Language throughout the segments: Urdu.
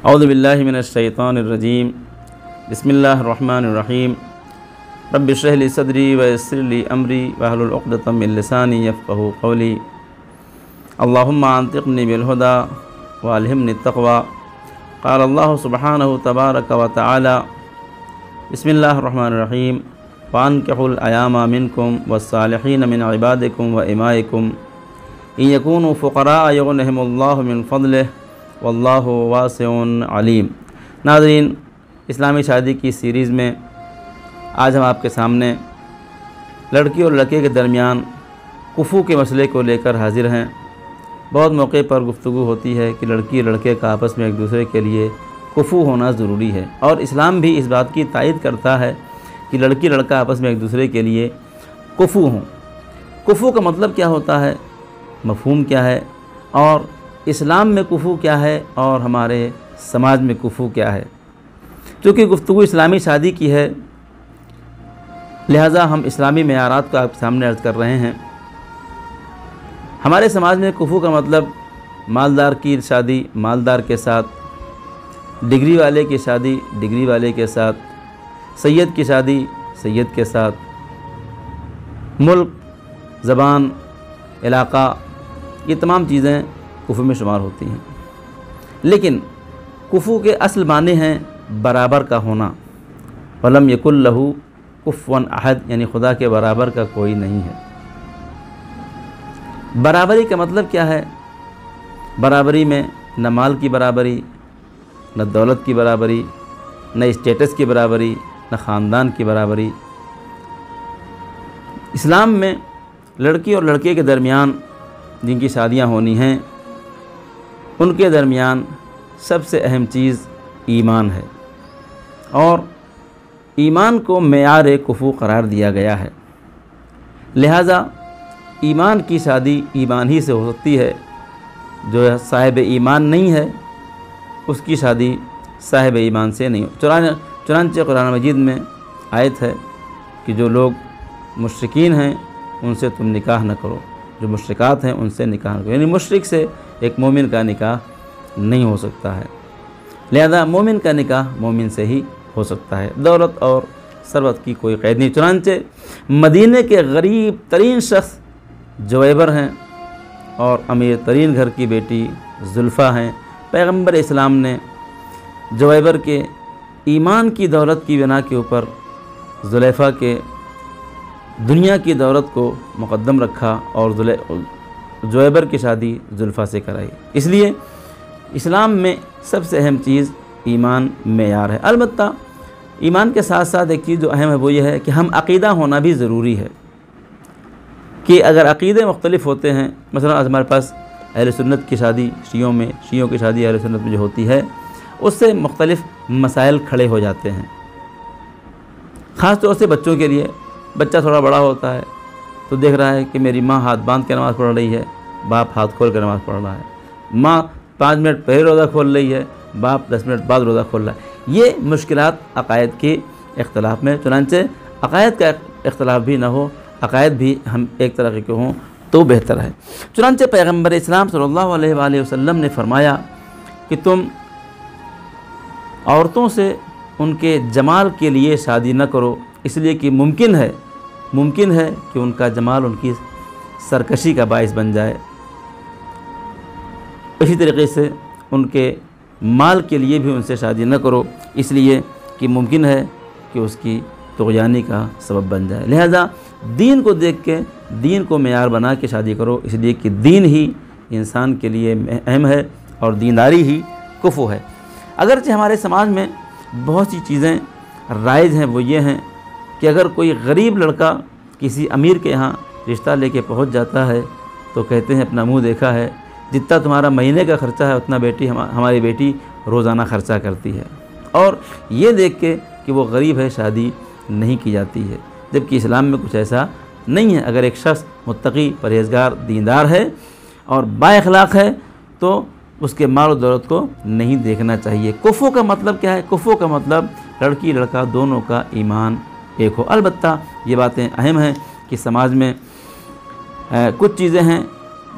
اعوذ باللہ من الشیطان الرجیم بسم اللہ الرحمن الرحیم رب اشرح لی صدری ویسر لی امری واحلل عقدۃ من لسانی یفقہوا قولی اللہم انطقنی بالہدی والہمنی التقوی قال اللہ سبحانہ تبارک و تعالی بسم اللہ الرحمن الرحیم وانکحوا الایام منکم والصالحین من عبادکم وامائکم ان یکونوا فقراء یغنہم اللہ من فضلہ واللہ واسع علیم۔ ناظرین، اسلامی شادی کی سیریز میں آج ہم آپ کے سامنے لڑکی اور لڑکے کے درمیان کفو کے مسئلے کو لے کر حاضر ہیں۔ بہت موقع پر گفتگو ہوتی ہے کہ لڑکی اور لڑکے کا آپس میں ایک دوسرے کے لیے کفو ہونا ضروری ہے، اور اسلام بھی اس بات کی تائید کرتا ہے کہ لڑکی لڑکا آپس میں ایک دوسرے کے لیے کفو ہوں۔ کفو کا مطلب کیا ہوتا ہے، مفہوم کیا ہے، اور اسلام میں کفو کیا ہے اور ہمارے سماج میں کفو کیا ہے۔ چونکہ گفتگو اسلامی شادی کی ہے، لہٰذا ہم اسلامی معیارات کو آپ کے سامنے عرض کر رہے ہیں۔ ہمارے سماج میں کفو کا مطلب مالدار کی شادی مالدار کے ساتھ، ڈگری والے کی شادی ڈگری والے کے ساتھ، سید کی شادی سید کے ساتھ، ملک، زبان، علاقہ، یہ تمام چیزیں کفو میں شمار ہوتی ہیں۔ لیکن کفو کے اصل معنی ہیں برابر کا ہونا۔ وَلَمْ يَكُنْ لَهُ كُفُوًا أَحَدٌ، یعنی خدا کے برابر کا کوئی نہیں ہے۔ برابری کا مطلب کیا ہے؟ برابری میں نہ مال کی برابری، نہ دولت کی برابری، نہ اسٹیٹس کی برابری، نہ خاندان کی برابری۔ اسلام میں لڑکی اور لڑکے کے درمیان جن کی شادیاں ہونی ہیں، ان کے درمیان سب سے اہم چیز ایمان ہے، اور ایمان کو معیار کفو قرار دیا گیا ہے۔ لہٰذا ایمان کی شادی ایمان ہی سے ہو سکتی ہے۔ جو صاحب ایمان نہیں ہے اس کی شادی صاحب ایمان سے نہیں ہو۔ چنانچہ قرآن مجید میں آیت ہے کہ جو لوگ مشرکین ہیں ان سے تم نکاح نہ کرو، جو مشرکات ہیں ان سے نکاح نہ کرو، یعنی مشرک سے ایک مومن کا نکاح نہیں ہو سکتا ہے۔ لہذا مومن کا نکاح مومن سے ہی ہو سکتا ہے۔ دولت اور ثروت کی کوئی قید نہیں۔ چنانچہ مدینہ کے غریب ترین شخص جویبر ہیں اور امیر ترین گھر کی بیٹی زلفہ ہیں۔ پیغمبر اسلام نے جویبر کے ایمان کی دولت کی بنا کے اوپر زلیفہ کے دنیا کی دولت کو مقدم رکھا اور جویبر کی شادی زلفہ سے کرائی۔ اس لیے اسلام میں سب سے اہم چیز ایمان معیار ہے۔ البتہ ایمان کے ساتھ ساتھ ایک چیز جو اہم ہے وہ یہ ہے کہ ہم عقیدہ ہونا بھی ضروری ہے، کہ اگر عقیدے مختلف ہوتے ہیں، مثلا ہمارے پاس اہل سنت کی شادی شیعوں کی شادی اہل سنت میں جو ہوتی ہے اس سے مختلف مسائل کھڑے ہو جاتے ہیں۔ خاص طور سے بچوں کے لیے، بچہ تھوڑا بڑا ہوتا ہے تو دیکھ رہا ہے کہ میری ماں ہاتھ باندھ کے نماز پڑھ رہی ہے، باپ ہاتھ کھول کے نماز پڑھ رہا ہے، ماں 5 منٹ پہلے روزہ کھول رہی ہے، باپ 10 منٹ بعد روزہ کھول رہا ہے۔ یہ مشکلات عقائد کے اختلاف میں، چنانچہ عقائد کا اختلاف بھی نہ ہو، عقائد بھی ہم ایک طرح کے ہوں تو بہتر ہے۔ چنانچہ پیغمبر اسلام صلی اللہ علیہ وآلہ وسلم نے فرمایا کہ تم عورتوں سے ان کے جمال کے لیے شادی نہ کرو، اس لیے کہ ممکن ہے کہ ان کا جمال ان کی سرکشی کا باعث بن جائے۔ اسی طریقے سے ان کے مال کے لیے بھی ان سے شادی نہ کرو، اس لیے کہ ممکن ہے کہ اس کی طغیانی کا سبب بن جائے۔ لہذا دین کو دیکھ کے، دین کو معیار بنا کے شادی کرو، اس لیے کہ دین ہی انسان کے لیے اہم ہے اور دینداری ہی کفو ہے۔ اگرچہ ہمارے سماج میں بہت سی چیزیں رائج ہیں، وہ یہ ہیں کہ اگر کوئی غریب لڑکا کسی امیر کے یہاں رشتہ لے کے پہنچ جاتا ہے تو کہتے ہیں اپنا منہ دیکھا ہے، جتنا تمہارا مہینے کا خرچہ ہے اتنا ہماری بیٹی روزانہ خرچہ کرتی ہے، اور یہ دیکھ کے کہ وہ غریب ہے شادی نہیں کی جاتی ہے، جبکہ اسلام میں کچھ ایسا نہیں ہے۔ اگر ایک شخص متقی، پرہیزگار، دیندار ہے اور با اخلاق ہے تو اس کے مال و دولت کو نہیں دیکھنا چاہیے۔ کفو کا مطلب کیا ہے؟ کفو کا مطلب لڑکی لڑکا دونوں کا ایمان ایک ہو۔ البتہ یہ باتیں اہم ہیں کہ سماج میں کچھ چیزیں ہیں،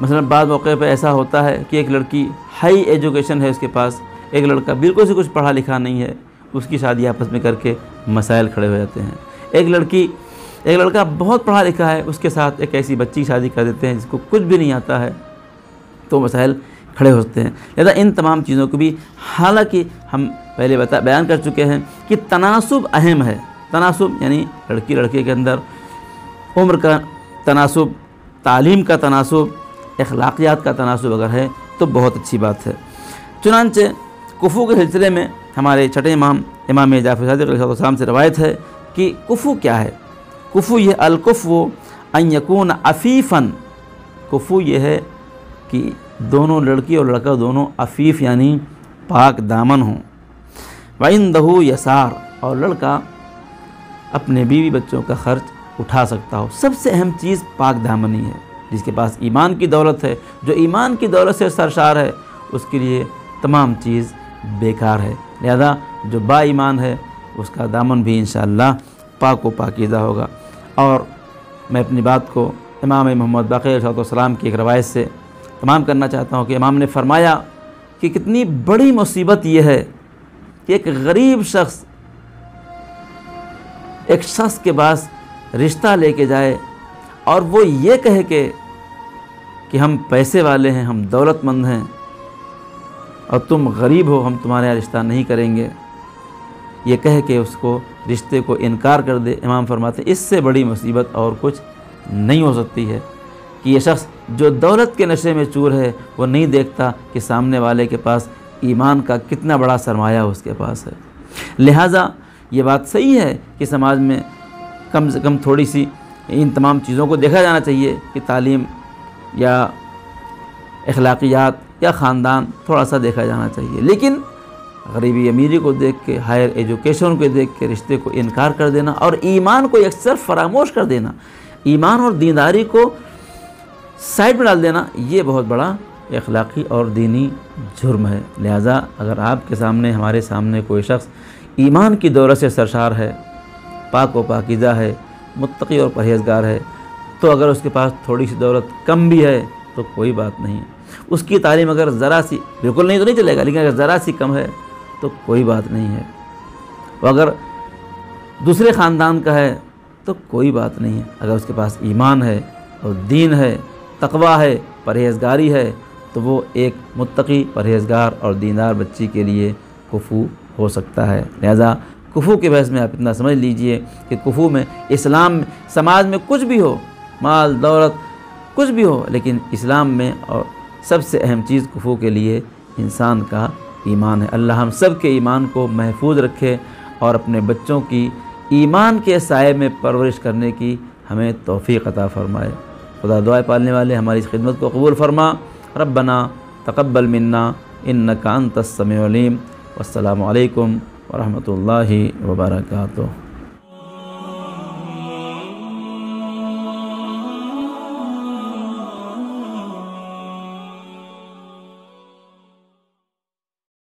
مثلا بعض موقع پہ ایسا ہوتا ہے کہ ایک لڑکی ہائی ایجوکیشن ہے اس کے پاس، ایک لڑکا بالکل سے کچھ پڑھا لکھا نہیں ہے، اس کی شادی آپس میں کر کے مسائل کھڑے ہو جاتے ہیں۔ ایک لڑکا بہت پڑھا لکھا ہے، اس کے ساتھ ایک ایسی بچی کی شادی کر دیتے ہیں جس کو کچھ بھی نہیں آتا ہے، تو مسائل کھڑے ہوتے ہیں۔ لہذا ان تمام چیزوں کو بھی، حالانکہ ہم پہلے بیان کر چکے ہیں کہ تناسب اہم ہے۔ تناسب یعنی لڑکے کے اندر عمر کا تناسب، تعلیم کا تناسب، اخلاقیات کا تناسب اگر ہے تو بہت اچھی بات ہے۔ چنانچہ کفو کے سلسلے میں ہمارے چھٹے امام جعفر صادق علیہ السلام سے روایت ہے کہ کفو کیا ہے؟ کفو یہ الکفو ان یکون عفیفاً، کفو یہ ہے کہ دونوں لڑکی اور لڑکا دونوں عفیف یعنی پاک دامن ہوں، وعندہ یسار، اور لڑکا اپنے بیوی بچوں کا خرچ اٹھا سکتا ہو۔ سب سے اہم چیز پاک دامنی ہے۔ جس کے پاس ایمان کی دولت ہے، جو ایمان کی دولت سے سرشار ہے، اس کے لیے تمام چیز بیکار ہے۔ لہذا جو با ایمان ہے اس کا دامن بھی انشاءاللہ پاک و پاکیزہ ہوگا۔ اور میں اپنی بات کو امام محمد باقر علیہ السلام کی ایک روایت سے تمام کرنا چاہتا ہوں کہ امام نے فرمایا کہ کتنی بڑی مصیبت یہ ہے کہ ایک غریب شخص ایک شخص کے پاس رشتہ لے کے جائے اور وہ یہ کہے کہ ہم پیسے والے ہیں، ہم دولت مند ہیں اور تم غریب ہو، ہم تمہارے یہاں رشتہ نہیں کریں گے، یہ کہہ کے اس کو رشتے کو انکار کر دے۔ امام فرماتے ہیں اس سے بڑی مصیبت اور کچھ نہیں ہو سکتی ہے کہ یہ شخص جو دولت کے نشے میں چور ہے وہ نہیں دیکھتا کہ سامنے والے کے پاس ایمان کا کتنا بڑا سرمایہ اس کے پاس ہے۔ لہٰذا یہ بات صحیح ہے کہ سماج میں کم سے کم تھوڑی سی ان تمام چیزوں کو دیکھا جانا چاہیے کہ تعلیم یا اخلاقیات یا خاندان تھوڑا سا دیکھا جانا چاہیے، لیکن غریبی امیری کو دیکھ کے، ہائر ایجوکیشن کو دیکھ کے رشتے کو انکار کر دینا اور ایمان کو اکثر فراموش کر دینا، ایمان اور دینداری کو سائڈ میں ڈال دینا، یہ بہت بڑا اخلاقی اور دینی جرم ہے۔ لہٰذا اگر آپ کے سامنے، ہمارے سامنے کوئی شخص ایمان کی دولت سے سرشار ہے، پاک و پاکیزہ ہے، متقی اور پرہیزگار ہے، تو اگر اس کے پاس تھوڑی سی دولت کم بھی ہے تو کوئی بات نہیں، اس کی تعلیم اگر ذرا سی، بالکل نہیں تو نہیں چلے گا، لیکن اگر ذرا سی کم ہے تو کوئی بات نہیں ہے، وہ اگر دوسرے خاندان کا ہے تو کوئی بات نہیں ہے، اگر اس کے پاس ایمان ہے اور دین ہے، تقویٰ ہے، پرہیزگاری ہے، تو وہ ایک متقی، پرہیزگار اور دیندار بچی کے لیے کفو ہو سکتا ہے۔ لہذا کفو کے بحث میں آپ اتنا سمجھ لیجئے کہ کفو میں اسلام، سماج میں کچھ بھی ہو، مال دولت کچھ بھی ہو، لیکن اسلام میں اور سب سے اہم چیز کفو کے لیے انسان کا ایمان ہے۔ اللہ ہم سب کے ایمان کو محفوظ رکھے اور اپنے بچوں کی ایمان کے سائے میں پرورش کرنے کی ہمیں توفیق عطا فرمائے۔ خدا دعائے پالنے والے ہماری اس خدمت کو قبول فرما۔ ربنا تقبل منا انک انت السمیع العلیم۔ والسلام علیکم ورحمۃ اللہ وبرکاتہ۔